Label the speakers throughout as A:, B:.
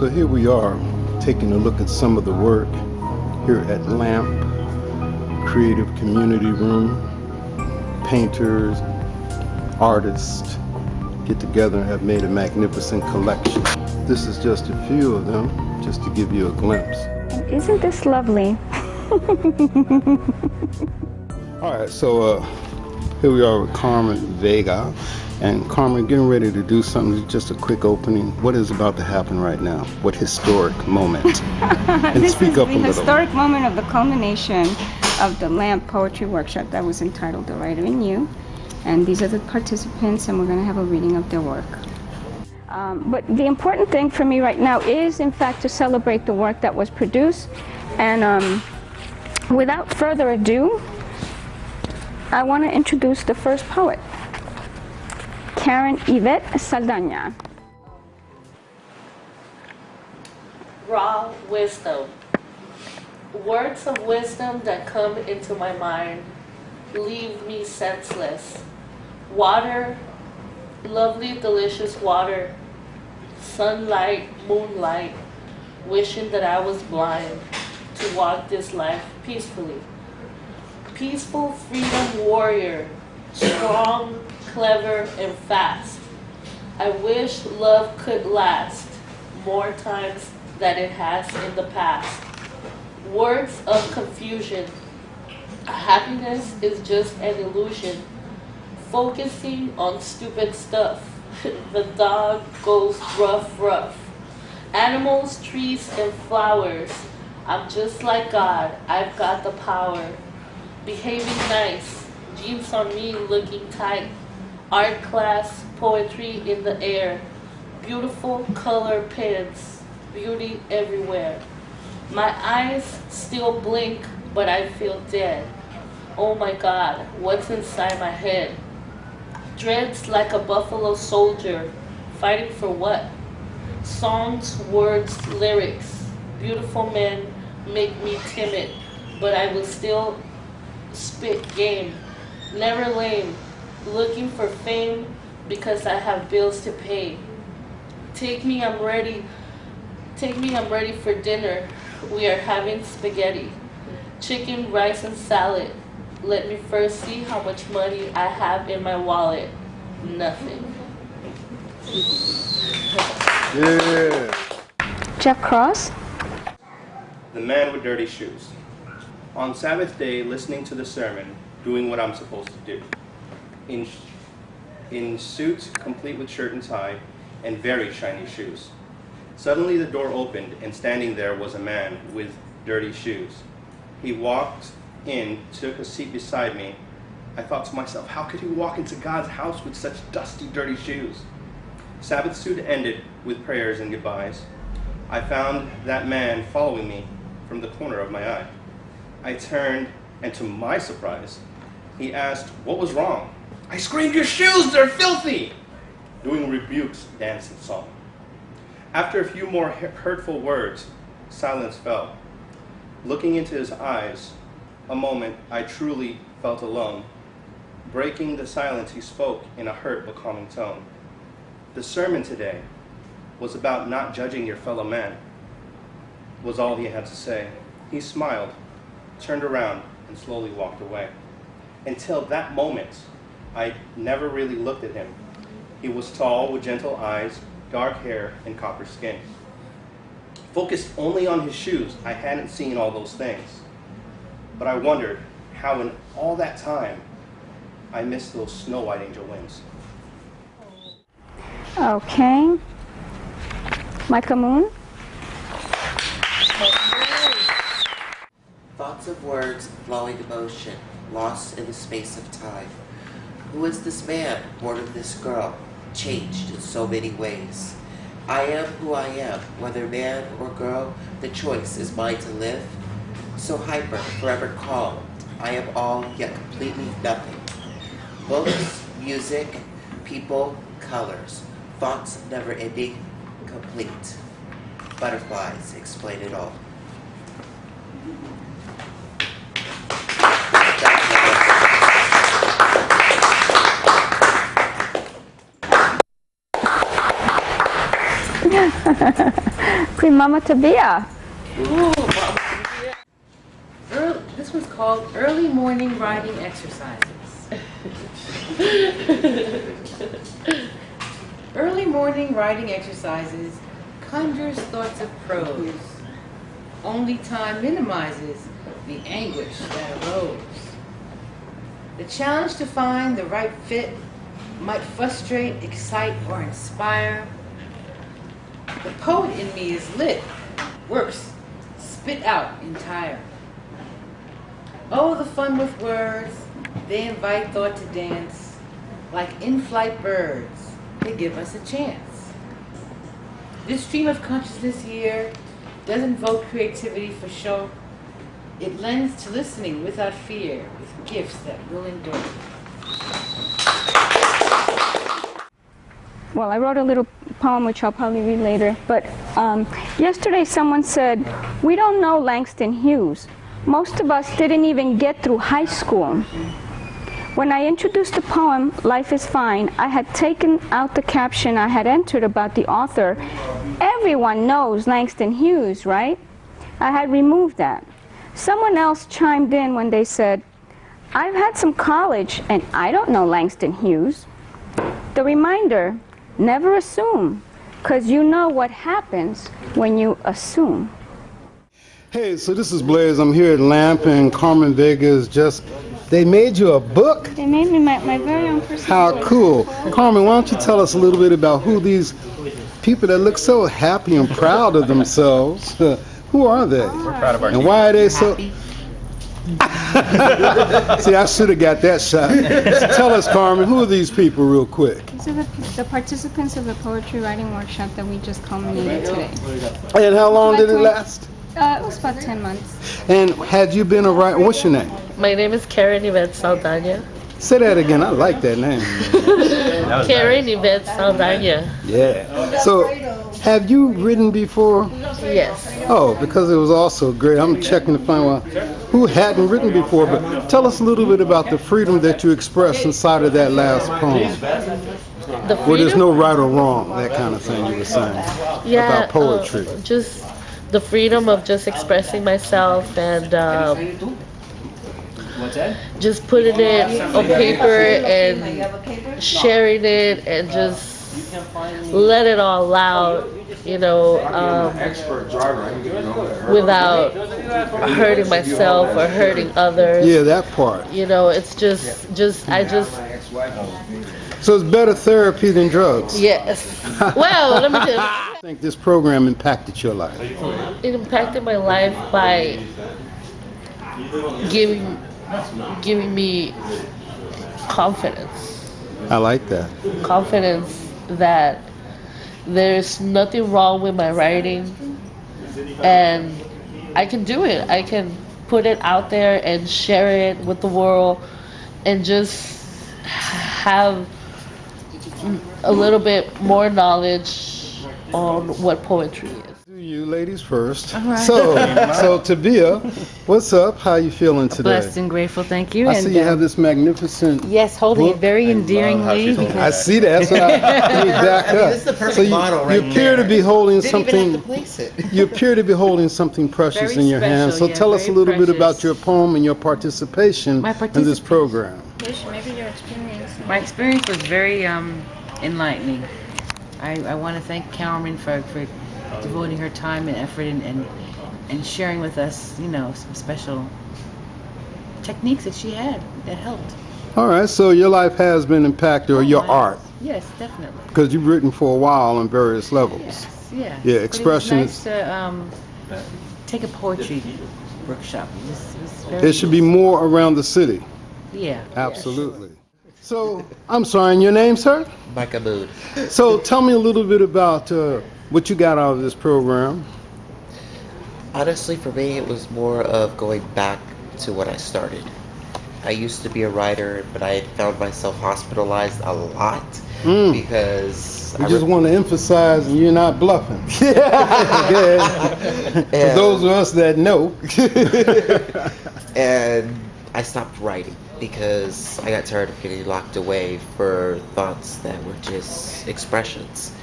A: So here we are taking a look at some of the work here at LAMP, Creative Community Room. Painters, artists get together and have made a magnificent collection. This is just a few of them, just to give you a glimpse.
B: Isn't this lovely?
A: Alright, so here we are with Carmen Vega. And Carmen, getting ready to do something, just a quick opening. What is about to happen right now? What historic moment? And
B: this
A: speak
B: is
A: up
B: the
A: a little.
B: historic moment of the culmination of the LAMP poetry workshop that was entitled The Writer in You. And these are the participants, and we're going to have a reading of their work. But the important thing for me right now is, in fact, to celebrate the work that was produced. And without further ado, I want to introduce the first poet, Karen Yvette Saldana.
C: Raw wisdom. Words of wisdom that come into my mind leave me senseless. Water, lovely, delicious water, sunlight, moonlight, wishing that I was blind to walk this life peacefully. Peaceful freedom warrior, strong, clever, and fast. I wish love could last more times than it has in the past. Words of confusion. Happiness is just an illusion. Focusing on stupid stuff. The dog goes rough, rough. Animals, trees, and flowers. I'm just like God. I've got the power. Behaving nice. Jeans on me looking tight. Art class, poetry in the air. Beautiful color pens. Beauty everywhere. My eyes still blink, but I feel dead. Oh my God, what's inside my head? Dreads like a buffalo soldier. Fighting for what? Songs, words, lyrics. Beautiful men make me timid, but I will still spit game. Never lame. Looking for fame because I have bills to pay. Take me, I'm ready for dinner. We are having spaghetti, chicken, rice, and salad. Let me first see how much money I have in my wallet. Nothing.
A: Yeah.
B: Jeff Cross.
D: The man with dirty shoes. On Sabbath day, listening to the sermon, doing what I'm supposed to do. In suit, complete with shirt and tie, and very shiny shoes. Suddenly the door opened, and standing there was a man with dirty shoes. He walked in, took a seat beside me. I thought to myself, how could he walk into God's house with such dusty, dirty shoes? Sabbath suit ended with prayers and goodbyes. I found that man following me from the corner of my eye. I turned, and to my surprise, he asked, what was wrong? I screamed, your shoes, they're filthy! Doing rebukes, dance, and song. After a few more hurtful words, silence fell. Looking into his eyes, a moment I truly felt alone. Breaking the silence, he spoke in a hurt but calming tone. The sermon today was about not judging your fellow man, was all he had to say. He smiled, turned around, and slowly walked away. Until that moment, I never really looked at him. He was tall with gentle eyes, dark hair, and copper skin. Focused only on his shoes, I hadn't seen all those things. But I wondered how in all that time, I missed those snow white angel wings.
B: Okay. Micah Moon.
E: Thoughts of words, flowing emotion, lost in the space of time. Who is this man, born of this girl, changed in so many ways? I am who I am, whether man or girl, the choice is mine to live. So hyper, forever calm, I am all, yet completely nothing. Books, music, people, colors, thoughts never ending, complete. Butterflies explain it all.
B: Pre-Mama Tabia.
F: Ooh, this one's called Early Morning Writing Exercises. Early morning writing exercises conjures thoughts of prose. Only time minimizes the anguish that arose. The challenge to find the right fit might frustrate, excite, or inspire. The poet in me is lit, works, spit out entire. Oh, the fun with words, they invite thought to dance. Like in-flight birds, they give us a chance. This stream of consciousness here doesn't vote creativity for show. It lends to listening without fear, with gifts that will endure.
B: Well, I wrote a little poem which I'll probably read later, but yesterday someone said, we don't know Langston Hughes. Most of us didn't even get through high school. When I introduced the poem, Life is Fine, I had taken out the caption I had entered about the author. Everyone knows Langston Hughes, right? I had removed that. Someone else chimed in when they said, I've had some college and I don't know Langston Hughes. The reminder, never assume, because you know what happens when you assume.
A: Hey, so this is Blaze. I'm here at LAMP, and Carmen Vega is just, they made you a book?
B: They made me my very own personal
A: How
B: book.
A: cool. Carmen, why don't you tell us a little bit about who these people that look so happy and proud of themselves, who are they?
G: We're proud of our
A: And
G: team.
A: why are they so... See, I should have got that shot. Tell us, Carmen, who are these people real quick?
B: These are the participants of the poetry writing workshop that we just culminated today.
A: And how long did it last?
B: It was about 10 months.
A: And had you been a writer, what's your name?
C: My name is Karen Yvette Saldana.
A: Say that again, I like that name.
C: Karen Yvette Saldana.
A: Yeah. So, have you written before?
C: Yes.
A: Oh, because it was also great. I'm checking to find out who hadn't written before, but tell us a little bit about the freedom that you expressed inside of that last poem.
C: The
A: Where there's
C: freedom?
A: no right or wrong, that kind of thing you were saying about poetry.
C: Just the freedom of just expressing myself and just putting it on paper and sharing it and just let it all out, you know, without hurting myself or hurting others.
A: Yeah, that part.
C: You know, it's just
A: So it's better therapy than drugs.
C: yes. Well, let me tell you.
A: I think this program impacted your life.
C: It impacted my life by giving me confidence.
A: I like that.
C: Confidence that there's nothing wrong with my writing and I can do it. I can put it out there and share it with the world and just have a little bit more knowledge on what poetry is.
A: You ladies first. All right. So Tabia, what's up? How you feeling today?
F: Blessed and grateful, thank you.
A: I see you have this magnificent.
F: Yes, holding
A: book.
F: it very endearingly.
A: I see that. That's what I need back up.
E: This is the perfect
A: So you,
E: model right
A: you appear
E: there.
A: to be holding
E: Didn't even have
A: something.
E: to place it.
A: You appear to be holding something precious
F: Very
A: in your hand. So
F: special, yeah,
A: tell us a
F: very
A: little bit
F: precious.
A: about your poem and your participation
F: My
A: in this
F: participation.
A: program.
B: Maybe your experience.
F: My experience was very enlightening. I want to thank Carmen for devoting her time and effort and sharing with us, you know, some special techniques that she had that helped.
A: All right. So your life has been impacted, or your
F: my
A: art,
F: Yes, definitely.
A: because you've written for a while on various levels.
F: Yes, yeah.
A: Yeah,
F: But
A: expression
F: it was nice to take a poetry workshop. It was very
A: It should be more around the city.
F: Yeah.
A: Absolutely. So I'm sorry. And your name, sir?
E: Micah Mood.
A: So tell me a little bit about what you got out of this program.
E: Honestly, for me, it was more of going back to what I started. I used to be a writer, but I found myself hospitalized a lot because
A: We just want to emphasize you're not bluffing. For those of us that know.
E: and I stopped writing because I got tired of getting locked away for thoughts that were just expressions.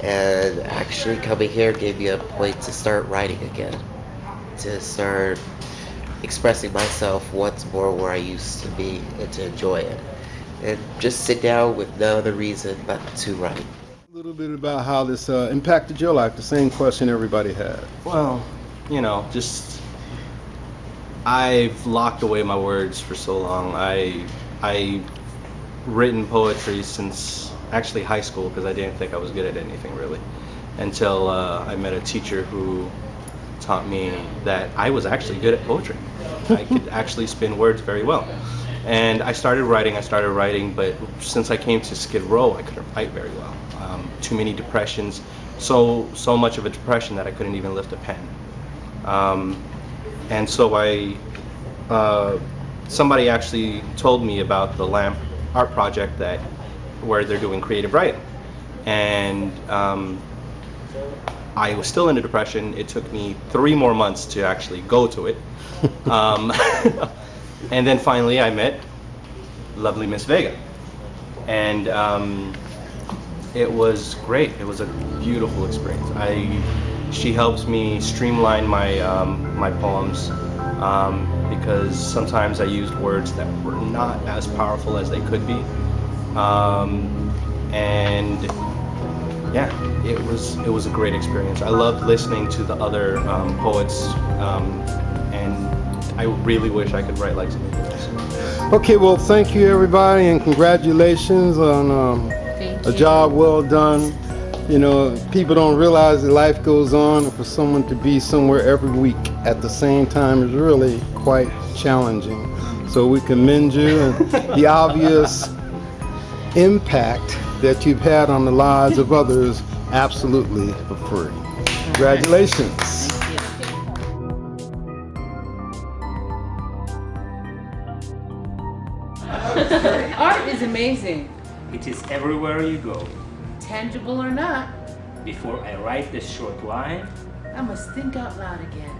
E: And actually coming here gave me a point to start writing again, to start expressing myself once more where I used to be and to enjoy it. And just sit down with no other reason but to write.
A: A little bit about how this impacted your life, the same question everybody had.
D: Well, just I've locked away my words for so long. I written poetry since actually high school because I didn't think I was good at anything really, until I met a teacher who taught me that I was actually good at poetry. I could actually spin words very well. And I started writing, but since I came to Skid Row, I couldn't write very well. Too many depressions, so much of a depression that I couldn't even lift a pen. And so somebody actually told me about the LAMP art project where they're doing creative writing. And I was still in a depression. It took me 3 more months to actually go to it. And then finally I met lovely Miss Vega. And it was great. It was a beautiful experience. She helps me streamline my poems because sometimes I used words that were not as powerful as they could be. And yeah, it was a great experience. I loved listening to the other poets, and I really wish I could write like some of those.
A: Okay, well, thank you everybody, and congratulations on a job well done. People don't realize that life goes on, and for someone to be somewhere every week at the same time is really quite challenging. So we commend you, and the obvious impact that you've had on the lives of others absolutely for free. Congratulations.
F: Art is amazing,
G: It is everywhere you go.
F: tangible or not.
G: Before I write this short line,
F: I must think out loud again.